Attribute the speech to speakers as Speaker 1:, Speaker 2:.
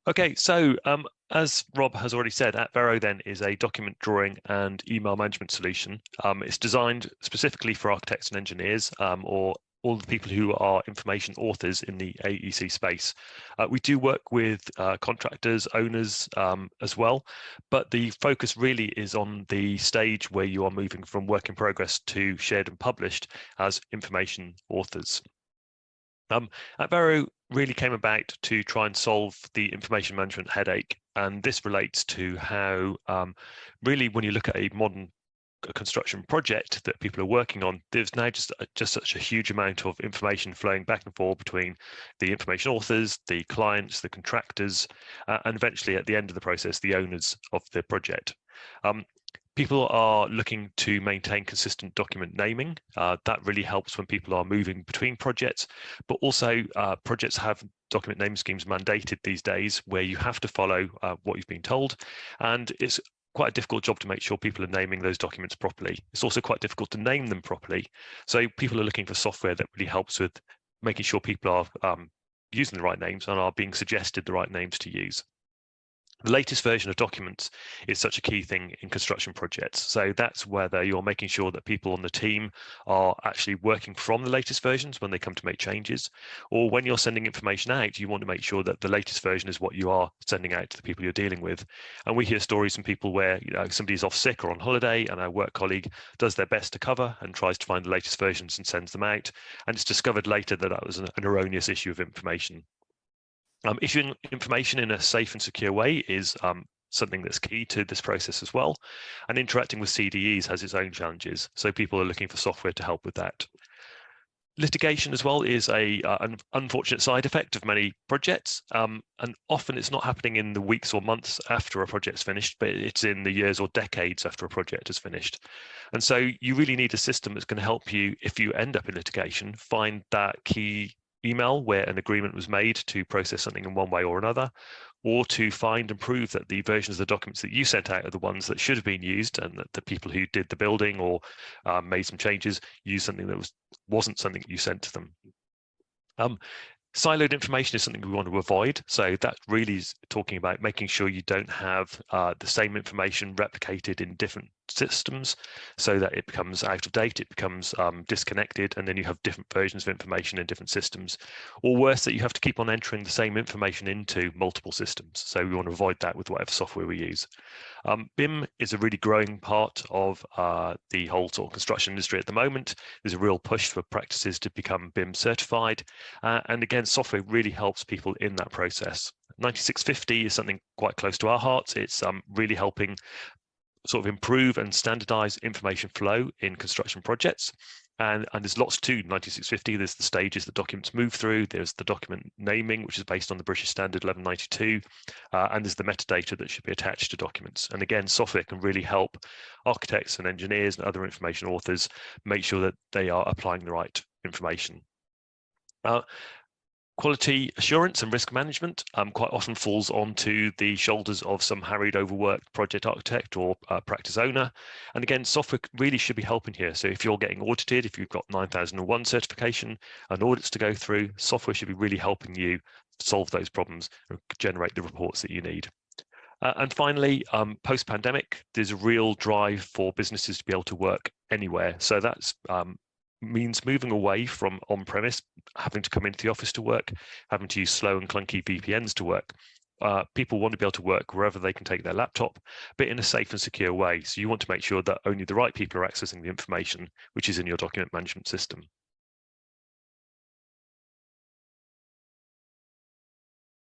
Speaker 1: Okay, so as Rob has already said, Atvero then is a document drawing and email management solution. It's designed specifically for architects and engineers, or all the people who are information authors in the AEC space. We do work with contractors, owners as well, but the focus really is on the stage where you are moving from work in progress to shared and published as information authors. Atvero really came about to try and solve the information management headache, and this relates to how really when you look at a modern construction project that people are working on, there's now just such a huge amount of information flowing back and forth between the information authors, the clients, the contractors, and eventually at the end of the process, the owners of the project. People are looking to maintain consistent document naming. That really helps when people are moving between projects, but also projects have document name schemes mandated these days where you have to follow what you've been told. And it's quite a difficult job to make sure people are naming those documents properly. It's also quite difficult to name them properly. So people are looking for software that really helps with making sure people are using the right names and are being suggested the right names to use. The latest version of documents is such a key thing in construction projects. So that's whether you're making sure that people on the team are actually working from the latest versions when they come to make changes, or when you're sending information out, you want to make sure that the latest version is what you are sending out to the people you're dealing with. And we hear stories from people where somebody's off sick or on holiday and a work colleague does their best to cover and tries to find the latest versions and sends them out. And it's discovered later that that was an erroneous issue of information. Issuing information in a safe and secure way is something that's key to this process as well. And interacting with CDEs has its own challenges. So people are looking for software to help with that. Litigation as well is an unfortunate side effect of many projects. And often it's not happening in the weeks or months after a project's finished, but it's in the years or decades after a project is finished. And so you really need a system that's going to help you, if you end up in litigation, find that key email where an agreement was made to process something in one way or another, or to find and prove that the versions of the documents that you sent out are the ones that should have been used, and that the people who did the building or made some changes used something that wasn't something that you sent to them. Siloed information is something we want to avoid. So that really is talking about making sure you don't have the same information replicated in different systems so that it becomes out of date, it becomes disconnected, and then you have different versions of information in different systems. Or worse, that you have to keep on entering the same information into multiple systems. So we want to avoid that with whatever software we use. BIM is a really growing part of the whole sort of construction industry at the moment. There's a real push for practices to become BIM certified. And again, software really helps people in that process. 9650 is something quite close to our hearts. It's really helping sort of improve and standardize information flow in construction projects. And there's lots to 9650. There's the stages that documents move through. There's the document naming, which is based on the British Standard 1192. And there's the metadata that should be attached to documents. And again, software can really help architects and engineers and other information authors make sure that they are applying the right information. Quality assurance and risk management quite often falls onto the shoulders of some harried, overworked project architect or practice owner. And again, software really should be helping here. So if you're getting audited, if you've got 9001 certification and audits to go through, software should be really helping you solve those problems and generate the reports that you need. And finally, post-pandemic, there's a real drive for businesses to be able to work anywhere. So that's means moving away from on-premise, having to come into the office to work, having to use slow and clunky VPNs to work. People want to be able to work wherever they can take their laptop, but in a safe and secure way. So you want to make sure that only the right people are accessing the information which is in your document management system.